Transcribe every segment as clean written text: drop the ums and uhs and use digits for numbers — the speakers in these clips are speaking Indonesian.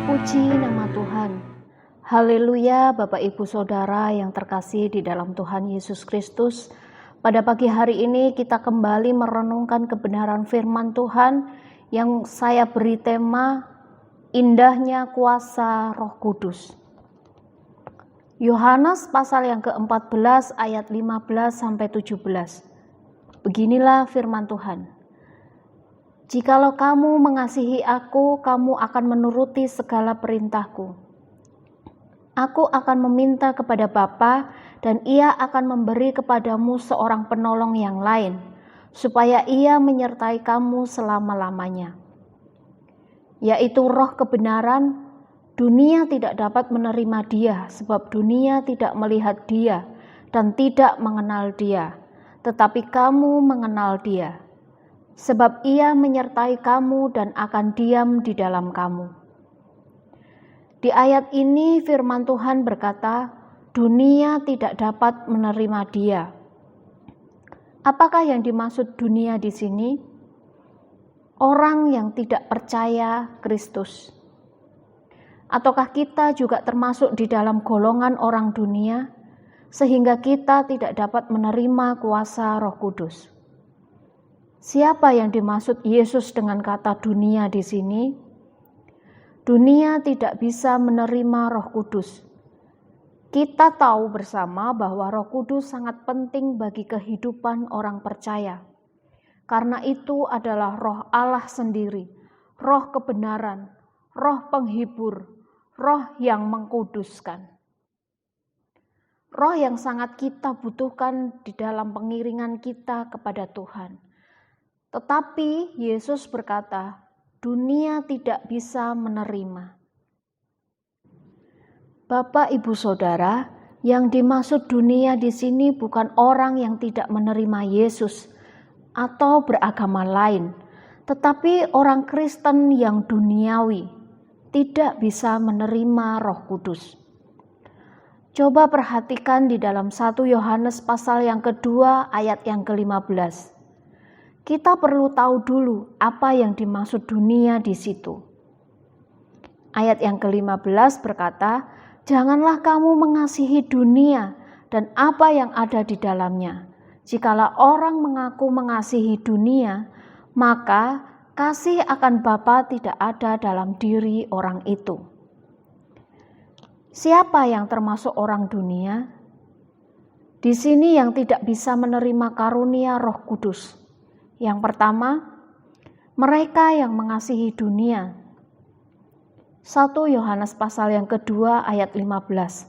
Puji nama Tuhan. Haleluya, Bapak Ibu Saudara yang terkasih di dalam Tuhan Yesus Kristus. Pada pagi hari ini kita kembali merenungkan kebenaran firman Tuhan yang saya beri tema indahnya kuasa Roh Kudus. Yohanes pasal yang ke-14 ayat 15 sampai 17. Beginilah firman Tuhan. Jikalau kamu mengasihi aku, kamu akan menuruti segala perintahku. Aku akan meminta kepada Bapa, dan Ia akan memberi kepadamu seorang penolong yang lain, supaya Ia menyertai kamu selama-lamanya. Yaitu Roh kebenaran. Dunia tidak dapat menerima Dia, sebab dunia tidak melihat Dia dan tidak mengenal Dia. Tetapi kamu mengenal Dia, sebab Ia menyertai kamu dan akan diam di dalam kamu. Di ayat ini firman Tuhan berkata, dunia tidak dapat menerima Dia. Apakah yang dimaksud dunia di sini? Orang yang tidak percaya Kristus. Ataukah kita juga termasuk di dalam golongan orang dunia, sehingga kita tidak dapat menerima kuasa Roh Kudus? Siapa yang dimaksud Yesus dengan kata dunia di sini? Dunia tidak bisa menerima Roh Kudus. Kita tahu bersama bahwa Roh Kudus sangat penting bagi kehidupan orang percaya. Karena itu adalah Roh Allah sendiri, Roh kebenaran, Roh penghibur, Roh yang mengkuduskan. Roh yang sangat kita butuhkan di dalam pengiringan kita kepada Tuhan. Tetapi Yesus berkata, dunia tidak bisa menerima. Bapak, Ibu, Saudara, yang dimaksud dunia di sini bukan orang yang tidak menerima Yesus atau beragama lain, tetapi orang Kristen yang duniawi tidak bisa menerima Roh Kudus. Coba perhatikan di dalam 1 Yohanes pasal yang kedua ayat yang ke-15. Kita perlu tahu dulu apa yang dimaksud dunia di situ. Ayat yang ke-15 berkata, janganlah kamu mengasihi dunia dan apa yang ada di dalamnya. Jikalau orang mengaku mengasihi dunia, maka kasih akan Bapa tidak ada dalam diri orang itu. Siapa yang termasuk orang dunia? Di sini yang tidak bisa menerima karunia Roh Kudus. Yang pertama, mereka yang mengasihi dunia. 1 Yohanes pasal yang kedua ayat 15.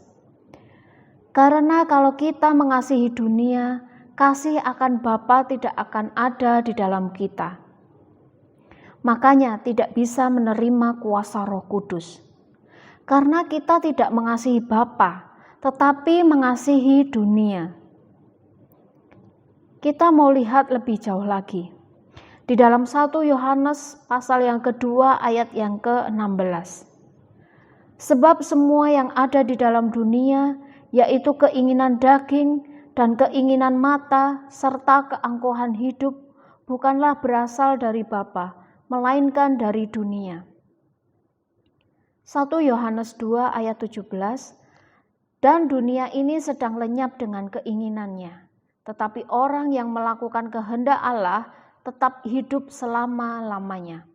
Karena kalau kita mengasihi dunia, kasih akan Bapa tidak akan ada di dalam kita. Makanya tidak bisa menerima kuasa Roh Kudus. Karena kita tidak mengasihi Bapa, tetapi mengasihi dunia. Kita mau lihat lebih jauh lagi. Di dalam 1 Yohanes pasal yang kedua ayat yang ke-16. Sebab semua yang ada di dalam dunia, yaitu keinginan daging dan keinginan mata, serta keangkuhan hidup, bukanlah berasal dari Bapa, melainkan dari dunia. 1 Yohanes 2 ayat 17. Dan dunia ini sedang lenyap dengan keinginannya. Tetapi orang yang melakukan kehendak Allah tetap hidup selama-lamanya.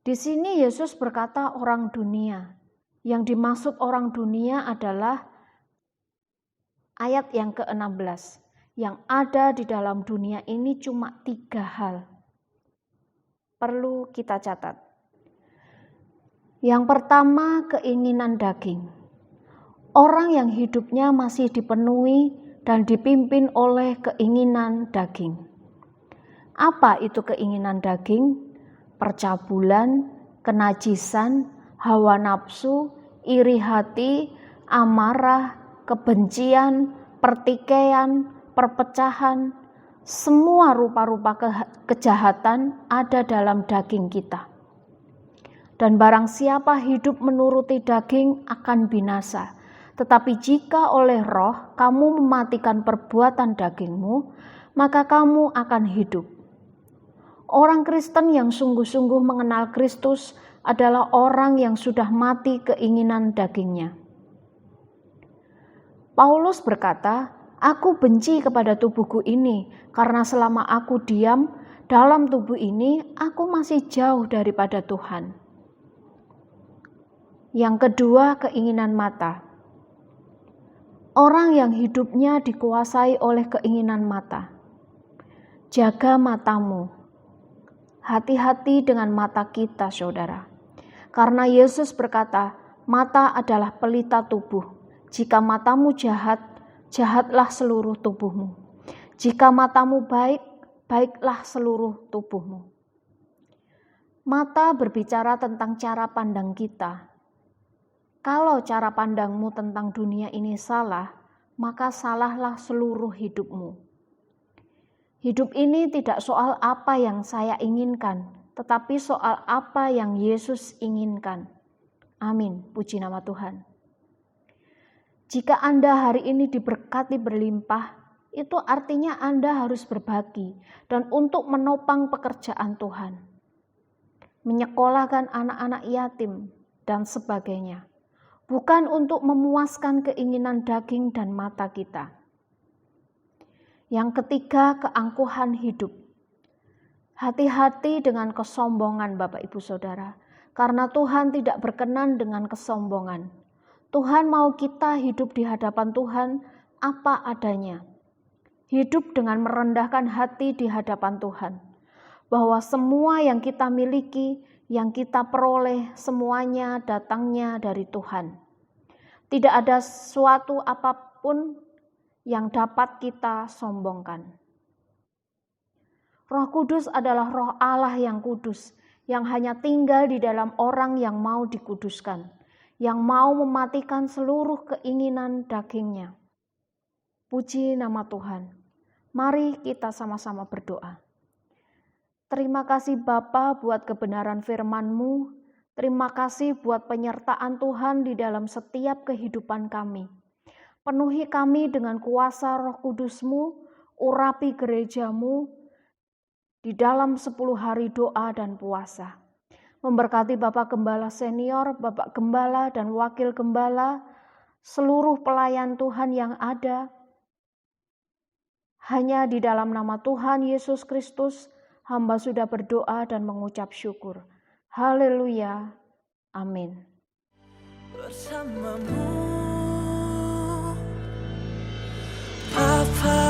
Di sini Yesus berkata orang dunia. Yang dimaksud orang dunia adalah ayat yang ke-16. Yang ada di dalam dunia ini cuma 3 hal. Perlu kita catat. Yang pertama, keinginan daging. Orang yang hidupnya masih dipenuhi dan dipimpin oleh keinginan daging. Apa itu keinginan daging? Percabulan, kenajisan, hawa nafsu, iri hati, amarah, kebencian, pertikaian, perpecahan, semua rupa-rupa kejahatan ada dalam daging kita. Dan barang siapa hidup menuruti daging akan binasa. Tetapi jika oleh Roh kamu mematikan perbuatan dagingmu, maka kamu akan hidup. Orang Kristen yang sungguh-sungguh mengenal Kristus adalah orang yang sudah mati keinginan dagingnya. Paulus berkata, "Aku benci kepada tubuhku ini, karena selama aku diam dalam tubuh ini, aku masih jauh daripada Tuhan." Yang kedua, keinginan mata. Orang yang hidupnya dikuasai oleh keinginan mata. Jaga matamu. Hati-hati dengan mata kita, saudara. Karena Yesus berkata, mata adalah pelita tubuh. Jika matamu jahat, jahatlah seluruh tubuhmu. Jika matamu baik, baiklah seluruh tubuhmu. Mata berbicara tentang cara pandang kita. Kalau cara pandangmu tentang dunia ini salah, maka salahlah seluruh hidupmu. Hidup ini tidak soal apa yang saya inginkan, tetapi soal apa yang Yesus inginkan. Amin, puji nama Tuhan. Jika Anda hari ini diberkati berlimpah, itu artinya Anda harus berbagi dan untuk menopang pekerjaan Tuhan. Menyekolahkan anak-anak yatim dan sebagainya. Bukan untuk memuaskan keinginan daging dan mata kita. Yang ketiga, keangkuhan hidup. Hati-hati dengan kesombongan Bapak Ibu Saudara, karena Tuhan tidak berkenan dengan kesombongan. Tuhan mau kita hidup di hadapan Tuhan apa adanya. Hidup dengan merendahkan hati di hadapan Tuhan. Bahwa semua yang kita miliki, yang kita peroleh, semuanya datangnya dari Tuhan. Tidak ada suatu apapun yang dapat kita sombongkan. Roh Kudus adalah Roh Allah yang kudus, yang hanya tinggal di dalam orang yang mau dikuduskan, yang mau mematikan seluruh keinginan dagingnya. Puji nama Tuhan. Mari kita sama-sama berdoa. Terima kasih Bapa buat kebenaran firman-Mu. Terima kasih buat penyertaan Tuhan di dalam setiap kehidupan kami. Penuhi kami dengan kuasa Roh Kudus-Mu, urapi gereja-Mu di dalam 10 hari doa dan puasa. Memberkati Bapak Gembala Senior, Bapak Gembala dan Wakil Gembala, seluruh pelayan Tuhan yang ada. Hanya di dalam nama Tuhan Yesus Kristus, hamba sudah berdoa dan mengucap syukur. Haleluya. Amin. Bersamamu, Papa.